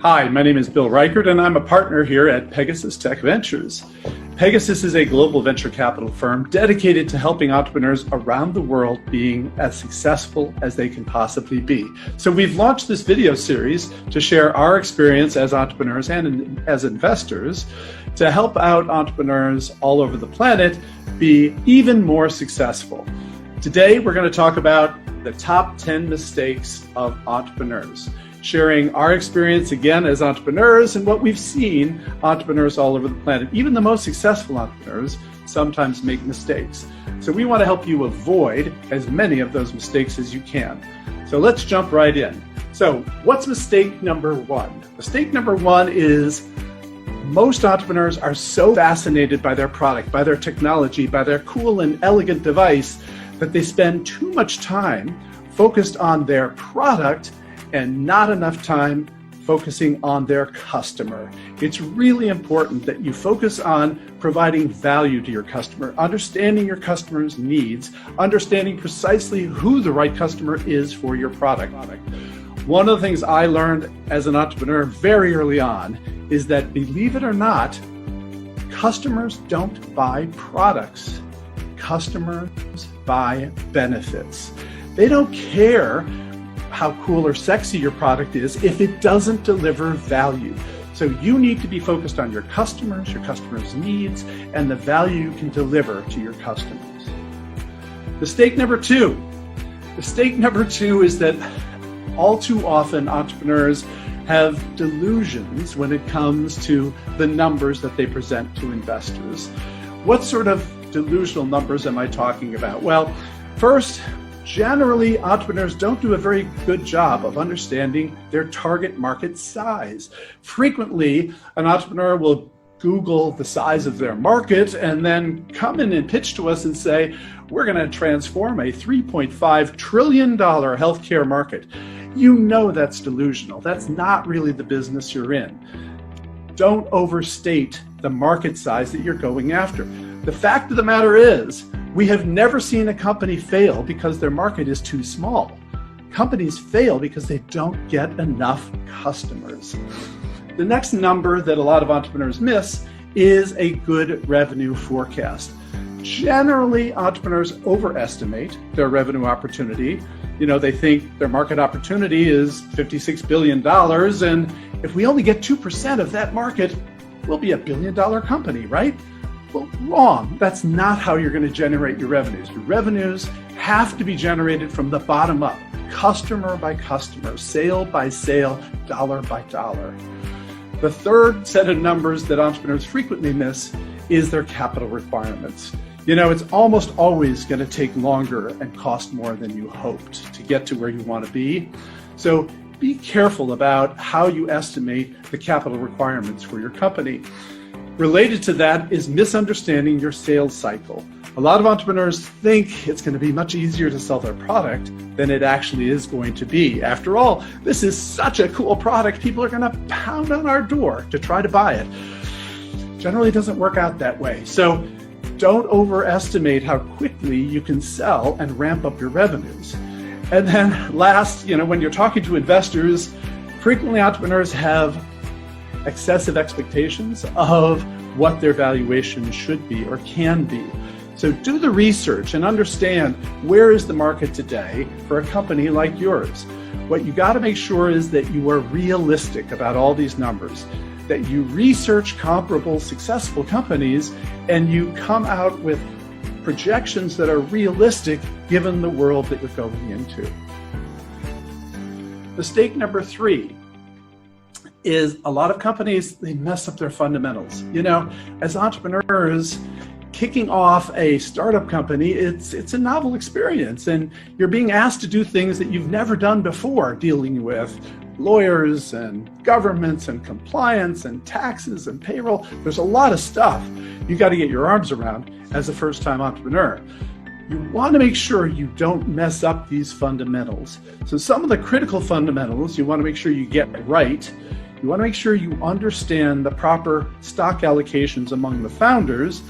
Hi, my name is Bill Reichert, and I'm a partner here at Pegasus Tech Ventures. Pegasus is a global venture capital firm dedicated to helping entrepreneurs around the world being as successful as they can possibly be. So we've launched this video series to share our experience as entrepreneurs and as investors to help out entrepreneurs all over the planet be even more successful. Today, we're going to talk about the top 10 mistakes of entrepreneurs, sharing our experience again as entrepreneurs and what we've seen entrepreneurs all over the planet. Even the most successful entrepreneurs sometimes make mistakes. So we want to help you avoid as many of those mistakes as you can. So let's jump right in. So what's mistake number one? Mistake number one is most entrepreneurs are so fascinated by their product, by their technology, by their cool and elegant device that they spend too much time focused on their product and not enough time focusing on their customer. It's really important that you focus on providing value to your customer, understanding your customer's needs, understanding precisely who the right customer is for your product. One of the things I learned as an entrepreneur very early on is that, believe it or not, customers don't buy products. Customers buy benefits. They don't care how cool or sexy your product is if it doesn't deliver value. So you need to be focused on your customers' needs, and the value you can deliver to your customers. Mistake number two. Mistake number two is that all too often entrepreneurs have delusions when it comes to the numbers that they present to investors. What sort of delusional numbers am I talking about? Well, first, generally, entrepreneurs don't do a very good job of understanding their target market size. Frequently, an entrepreneur will Google the size of their market and then come in and pitch to us and say, we're going to transform a $3.5 trillion healthcare market. You know that's delusional. That's not really the business you're in. Don't overstate the market size that you're going after. The fact of the matter is, we have never seen a company fail because their market is too small. Companies fail because they don't get enough customers. The next number that a lot of entrepreneurs miss is a good revenue forecast. Generally, entrepreneurs overestimate their revenue opportunity. They think their market opportunity is $56 billion, and if we only get 2% of that market, we'll be $1 billion company, right? Well, wrong. That's not how you're going to generate your revenues. Your revenues have to be generated from the bottom up, customer by customer, sale by sale, dollar by dollar. The third set of numbers that entrepreneurs frequently miss is their capital requirements. It's almost always going to take longer and cost more than you hoped to get to where you want to be. So be careful about how you estimate the capital requirements for your company. Related to that is misunderstanding your sales cycle. A lot of entrepreneurs think it's going to be much easier to sell their product than it actually is going to be. After all, this is such a cool product, people are going to pound on our door to try to buy it. Generally, it doesn't work out that way. So don't overestimate how quickly you can sell and ramp up your revenues. And then last, when you're talking to investors, frequently entrepreneurs have excessive expectations of what their valuation should be or can be. So do the research and understand where is the market today for a company like yours. What you got to make sure is that you are realistic about all these numbers, that you research comparable successful companies and you come out with projections that are realistic given the world that you're going into. Mistake number three is a lot of companies, they mess up their fundamentals. As entrepreneurs, kicking off a startup company, it's a novel experience, and you're being asked to do things that you've never done before, dealing with lawyers and governments and compliance and taxes and payroll. There's a lot of stuff you got to get your arms around as a first-time entrepreneur. You want to make sure you don't mess up these fundamentals. So some of the critical fundamentals you want to make sure you get right. You want to make sure you understand the proper stock allocations among the founders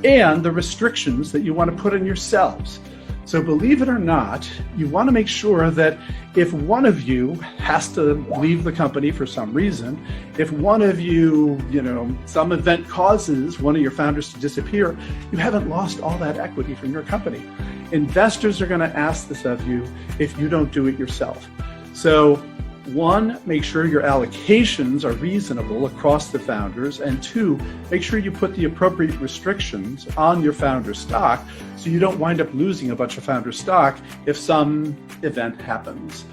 and the restrictions that you want to put on yourselves. So believe it or not, you want to make sure that if one of you has to leave the company for some reason, if one of you, some event causes one of your founders to disappear, you haven't lost all that equity from your company. Investors are going to ask this of you if you don't do it yourself. So 1, make sure your allocations are reasonable across the founders, and 2, make sure you put the appropriate restrictions on your founder stock so you don't wind up losing a bunch of founder stock if some event happens.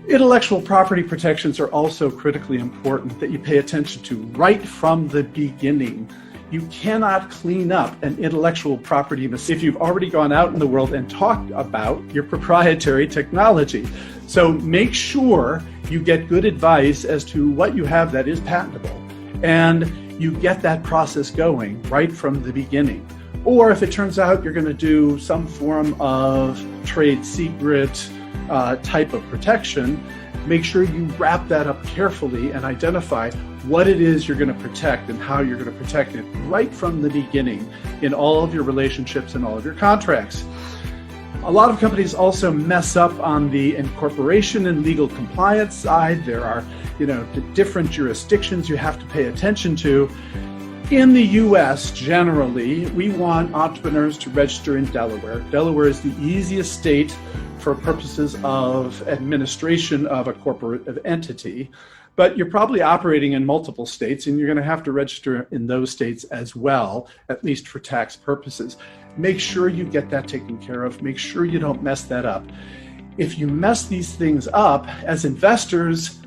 Intellectual property protections are also critically important that you pay attention to right from the beginning. You cannot clean up an intellectual property mistake if you've already gone out in the world and talked about your proprietary technology. So make sure you get good advice as to what you have that is patentable, and you get that process going right from the beginning. Or if it turns out you're going to do some form of trade secret type of protection, make sure you wrap that up carefully and identify what it is you're going to protect and how you're going to protect it right from the beginning in all of your relationships and all of your contracts. A lot of companies also mess up on the incorporation and legal compliance side. There are, the different jurisdictions you have to pay attention to. In the US, generally, we want entrepreneurs to register in Delaware. Delaware is the easiest state for purposes of administration of a corporate entity. But you're probably operating in multiple states, and you're going to have to register in those states as well, at least for tax purposes. Make sure you get that taken care of. Make sure you don't mess that up. If you mess these things up, as investors,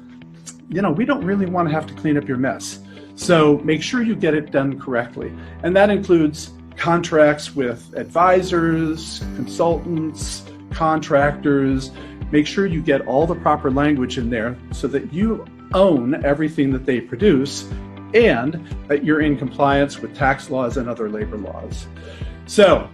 we don't really want to have to clean up your mess. So make sure you get it done correctly. And that includes contracts with advisors, consultants, contractors. Make sure you get all the proper language in there so that you own everything that they produce and that you're in compliance with tax laws and other labor laws. So,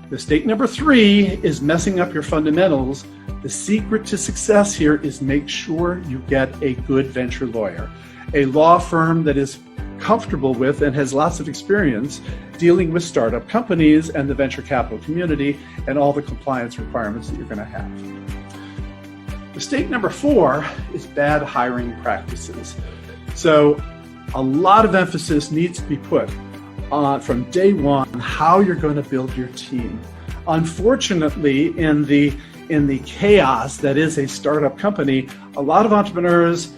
mistake number 3 is messing up your fundamentals. The secret to success here is make sure you get a good venture lawyer, a law firm that is comfortable with and has lots of experience dealing with startup companies and the venture capital community and all the compliance requirements that you're going to have. Mistake number 4 is bad hiring practices. So a lot of emphasis needs to be put on from day one how you're going to build your team. Unfortunately, in the chaos that is a startup company, a lot of entrepreneurs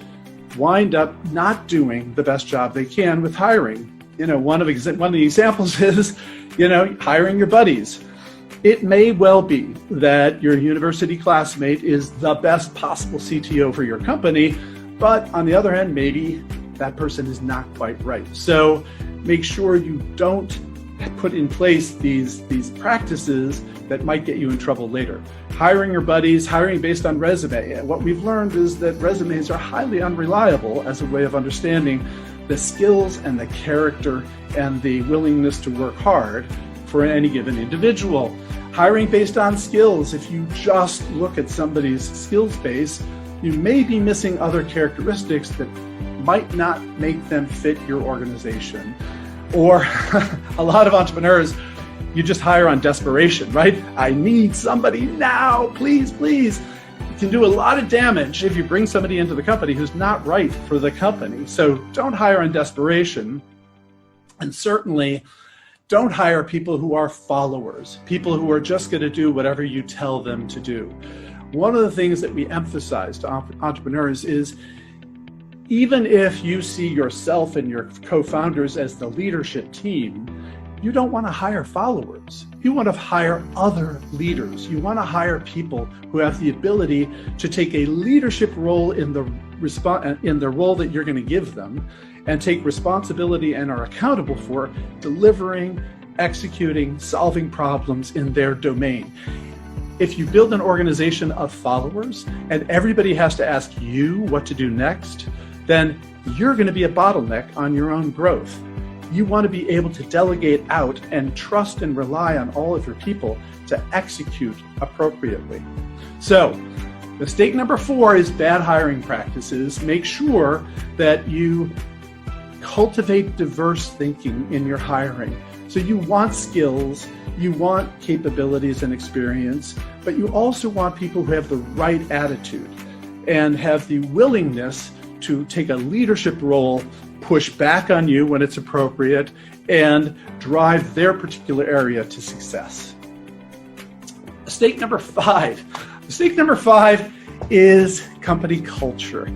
wind up not doing the best job they can with hiring. One of the examples is, hiring your buddies. It may well be that your university classmate is the best possible CTO for your company, but on the other hand, maybe that person is not quite right. So make sure you don't put in place these practices that might get you in trouble later. Hiring your buddies, hiring based on resume. What we've learned is that resumes are highly unreliable as a way of understanding the skills and the character and the willingness to work hard for any given individual. Hiring based on skills. If you just look at somebody's skills base, you may be missing other characteristics that might not make them fit your organization. Or a lot of entrepreneurs, you just hire on desperation, right? I need somebody now, please, please. You can do a lot of damage if you bring somebody into the company who's not right for the company. So don't hire on desperation. And certainly don't hire people who are followers, people who are just going to do whatever you tell them to do. One of the things that we emphasize to entrepreneurs is even if you see yourself and your co-founders as the leadership team, you don't want to hire followers. You want to hire other leaders. You want to hire people who have the ability to take a leadership role in the role that you're going to give them and take responsibility and are accountable for delivering, executing, solving problems in their domain. If you build an organization of followers and everybody has to ask you what to do next, then you're going to be a bottleneck on your own growth. You want to be able to delegate out and trust and rely on all of your people to execute appropriately. So, mistake number 4 is bad hiring practices. Make sure that you cultivate diverse thinking in your hiring. So you want skills, you want capabilities and experience, but you also want people who have the right attitude and have the willingness to take a leadership role, push back on you when it's appropriate, and drive their particular area to success. Mistake number five. Mistake number five is company culture.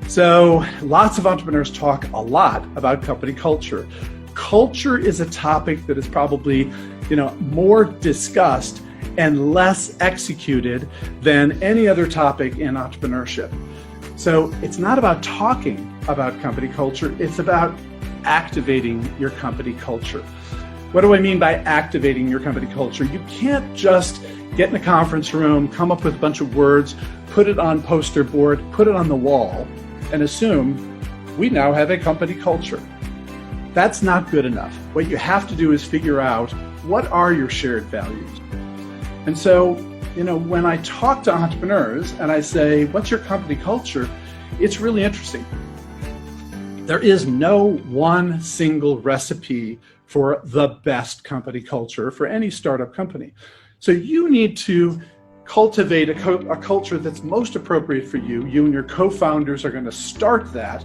So lots of entrepreneurs talk a lot about company culture. Culture is a topic that is probably, more discussed and less executed than any other topic in entrepreneurship. So it's not about talking about company culture, it's about activating your company culture. What do I mean by activating your company culture? You can't just get in a conference room, come up with a bunch of words, put it on poster board, put it on the wall, and assume we now have a company culture. That's not good enough. What you have to do is figure out what are your shared values. And so, when I talk to entrepreneurs and I say, what's your company culture? It's really interesting. There is no one single recipe for the best company culture for any startup company. So you need to cultivate a culture that's most appropriate for you. You and your co-founders are going to start that.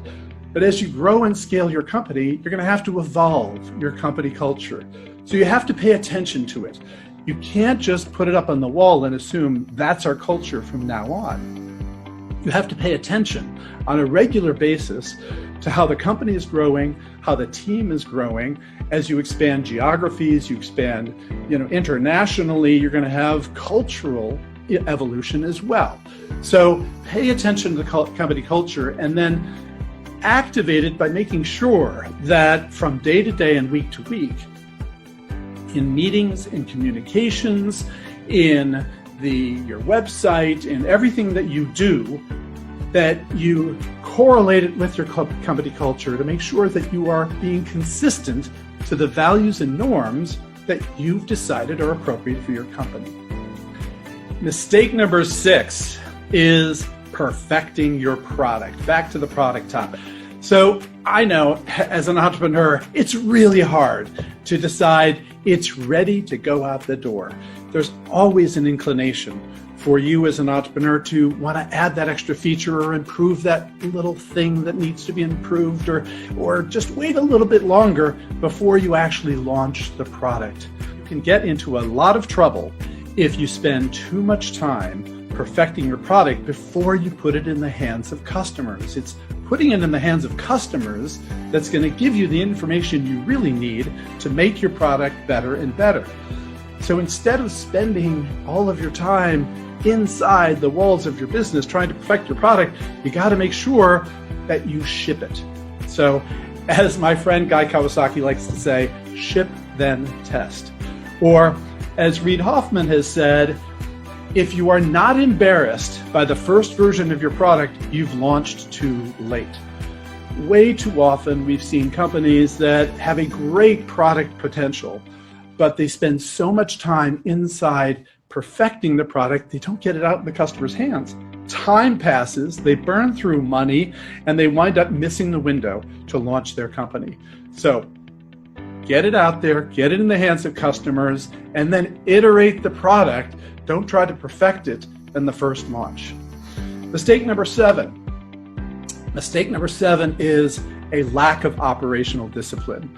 But as you grow and scale your company, you're going to have to evolve your company culture. So you have to pay attention to it. You can't just put it up on the wall and assume that's our culture from now on. You have to pay attention on a regular basis to how the company is growing, how the team is growing. As you expand geographies, you expand, internationally, you're going to have cultural evolution as well. So pay attention to the company culture and then activate it by making sure that from day to day and week to week, in meetings, in communications, in your website, in everything that you do, that you correlate it with your company culture to make sure that you are being consistent to the values and norms that you've decided are appropriate for your company. Mistake number 6 is perfecting your product. Back to the product topic. So I know as an entrepreneur, it's really hard to decide it's ready to go out the door. There's always an inclination for you as an entrepreneur to want to add that extra feature or improve that little thing that needs to be improved, or just wait a little bit longer before you actually launch the product. You can get into a lot of trouble if you spend too much time perfecting your product before you put it in the hands of customers. It's putting it in the hands of customers that's going to give you the information you really need to make your product better and better. So instead of spending all of your time inside the walls of your business trying to perfect your product, you got to make sure that you ship it. So as my friend Guy Kawasaki likes to say, ship then test. Or as Reid Hoffman has said, if you are not embarrassed by the first version of your product, you've launched too late. Way too often we've seen companies that have a great product potential, but they spend so much time inside perfecting the product, they don't get it out in the customer's hands. Time passes, they burn through money, and they wind up missing the window to launch their company. So get it out there, get it in the hands of customers, and then iterate the product. Don't try to perfect it in the first launch. Mistake number 7. Mistake number 7 is a lack of operational discipline.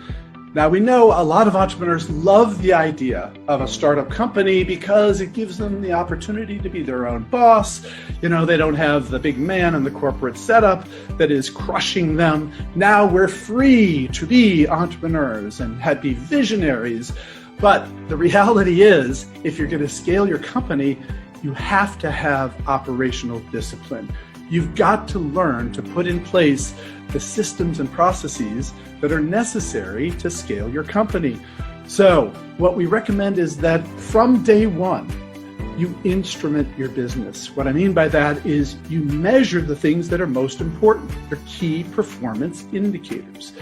Now, we know a lot of entrepreneurs love the idea of a startup company because it gives them the opportunity to be their own boss. They don't have the big man in the corporate setup that is crushing them. Now we're free to be entrepreneurs and be visionaries. But the reality is, if you're going to scale your company, you have to have operational discipline. You've got to learn to put in place the systems and processes that are necessary to scale your company. So what we recommend is that from day one, you instrument your business. What I mean by that is you measure the things that are most important, your key performance indicators.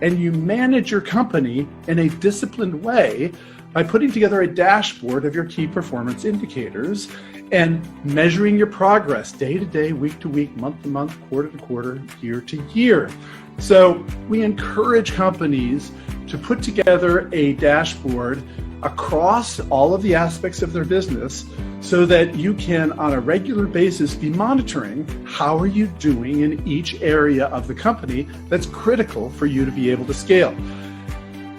And you manage your company in a disciplined way by putting together a dashboard of your key performance indicators and measuring your progress day to day, week to week, month to month, quarter to quarter, year to year. So we encourage companies to put together a dashboard across all of the aspects of their business so that you can, on a regular basis, be monitoring how are you doing in each area of the company that's critical for you to be able to scale.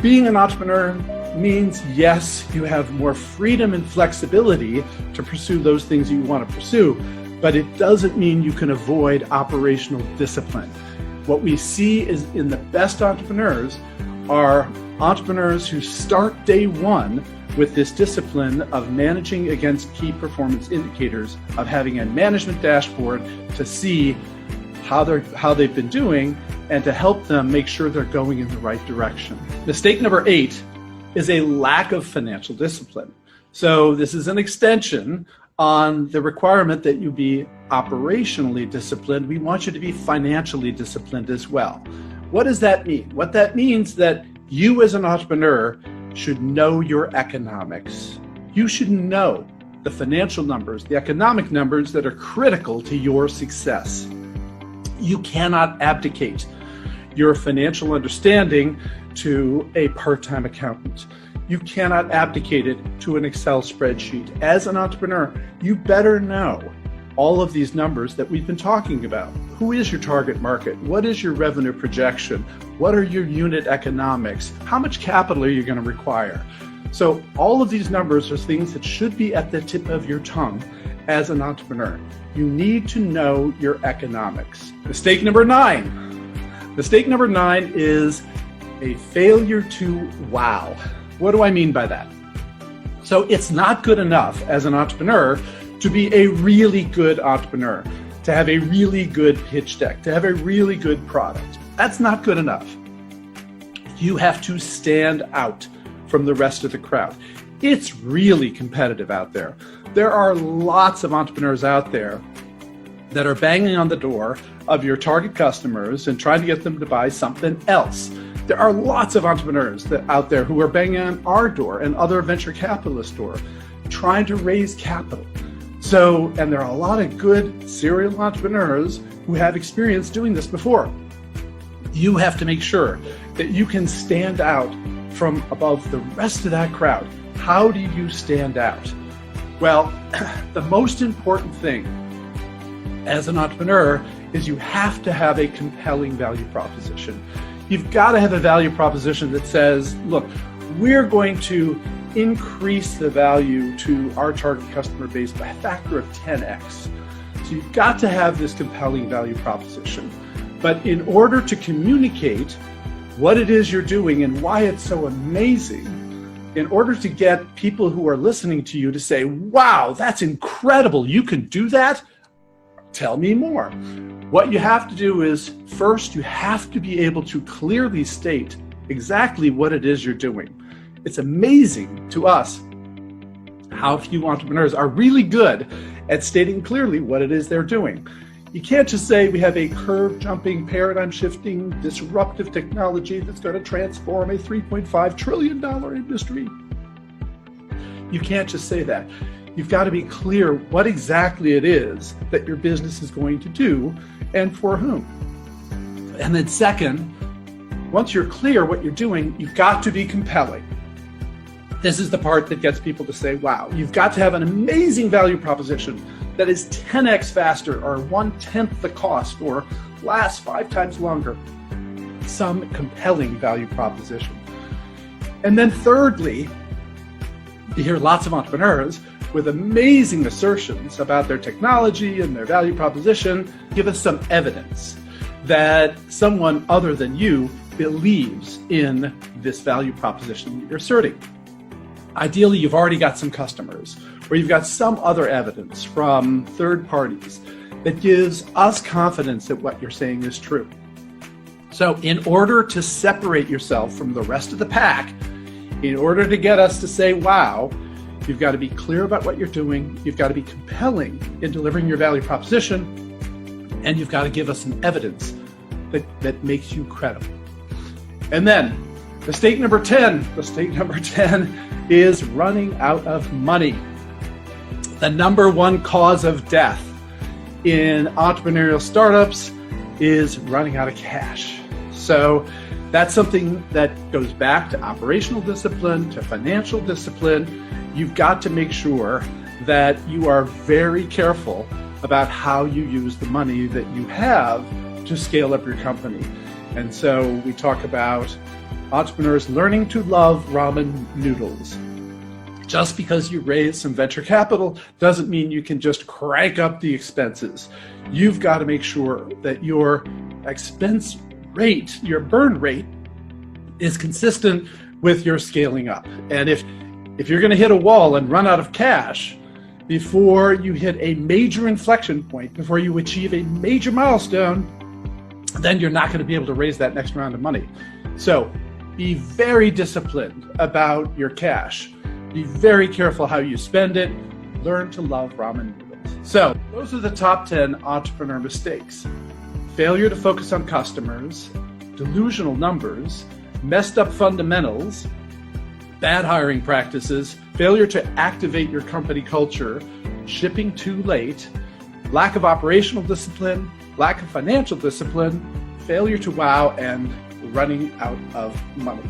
Being an entrepreneur means, yes, you have more freedom and flexibility to pursue those things you want to pursue, but it doesn't mean you can avoid operational discipline. What we see is in the best entrepreneurs are entrepreneurs who start day one with this discipline of managing against key performance indicators, of having a management dashboard to see how they've been doing and to help them make sure they're going in the right direction. Mistake number 8 is a lack of financial discipline. So this is an extension on the requirement that you be operationally disciplined. We want you to be financially disciplined as well. What does that mean? What that means that you as an entrepreneur should know your economics. You should know the financial numbers, the economic numbers that are critical to your success. You cannot abdicate your financial understanding to a part-time accountant. You cannot abdicate it to an Excel spreadsheet. As an entrepreneur, you better know all of these numbers that we've been talking about. Who is your target market? What is your revenue projection? What are your unit economics? How much capital are you going to require? So all of these numbers are things that should be at the tip of your tongue as an entrepreneur. You need to know your economics. Mistake number 9. Mistake number 9 is a failure to wow. What do I mean by that? So it's not good enough as an entrepreneur to be a really good entrepreneur, to have a really good pitch deck, to have a really good product. That's not good enough. You have to stand out from the rest of the crowd. It's really competitive out there. There are lots of entrepreneurs out there that are banging on the door of your target customers and trying to get them to buy something else. There are lots of entrepreneurs out there who are banging on our door and other venture capitalists' door, trying to raise capital. And there are a lot of good serial entrepreneurs who have experience doing this before. You have to make sure that you can stand out from above the rest of that crowd. How do you stand out? Well, the most important thing as an entrepreneur is you have to have a compelling value proposition. You've got to have a value proposition that says, look, we're going to increase the value to our target customer base by a factor of 10x. So you've got to have this compelling value proposition. But in order to communicate what it is you're doing and why it's so amazing, in order to get people who are listening to you to say, wow, that's incredible, you can do that, tell me more. What you have to do is, first, you have to be able to clearly state exactly what it is you're doing. It's amazing to us how few entrepreneurs are really good at stating clearly what it is they're doing. You can't just say we have a curve-jumping, paradigm-shifting, disruptive technology that's going to transform a $3.5 trillion industry. You can't just say that. You've got to be clear what exactly it is that your business is going to do and for whom. And then second, once you're clear what you're doing, you've got to be compelling. This is the part that gets people to say, wow. You've got to have an amazing value proposition that is 10x faster or 1/10 the cost or lasts 5 times longer. Some compelling value proposition. And then thirdly, you hear lots of entrepreneurs with amazing assertions about their technology and their value proposition. Give us some evidence that someone other than you believes in this value proposition that you're asserting. Ideally, you've already got some customers, or you've got some other evidence from third parties that gives us confidence that what you're saying is true. So in order to separate yourself from the rest of the pack, in order to get us to say, wow, you've got to be clear about what you're doing, you've got to be compelling in delivering your value proposition, and you've got to give us some evidence that makes you credible. And then mistake number 10 is running out of money. The number one cause of death in entrepreneurial startups is running out of cash. So That's something that goes back to operational discipline, to financial discipline. You've got to make sure that you are very careful about how you use the money that you have to scale up your company. And so we talk about entrepreneurs learning to love ramen noodles. Just because you raise some venture capital doesn't mean you can just crank up the expenses. You've got to make sure that your expense rate, your burn rate, is consistent with your scaling up. And if you're going to hit a wall and run out of cash before you hit a major inflection point, before you achieve a major milestone, then you're not going to be able to raise that next round of money. So be very disciplined about your cash. Be very careful how you spend it. Learn to love ramen noodles. So those are the top 10 entrepreneur mistakes. Failure to focus on customers, delusional numbers, messed up fundamentals, bad hiring practices, failure to activate your company culture, shipping too late, lack of operational discipline, lack of financial discipline, failure to wow, and running out of money.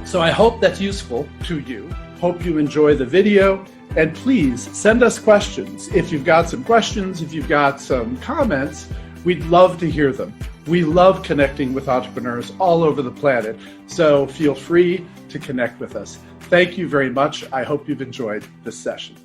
So I hope that's useful to you. Hope you enjoy the video, and please send us questions. If you've got some questions, if you've got some comments, we'd love to hear them. We love connecting with entrepreneurs all over the planet, so feel free to connect with us. Thank you very much. I hope you've enjoyed this session.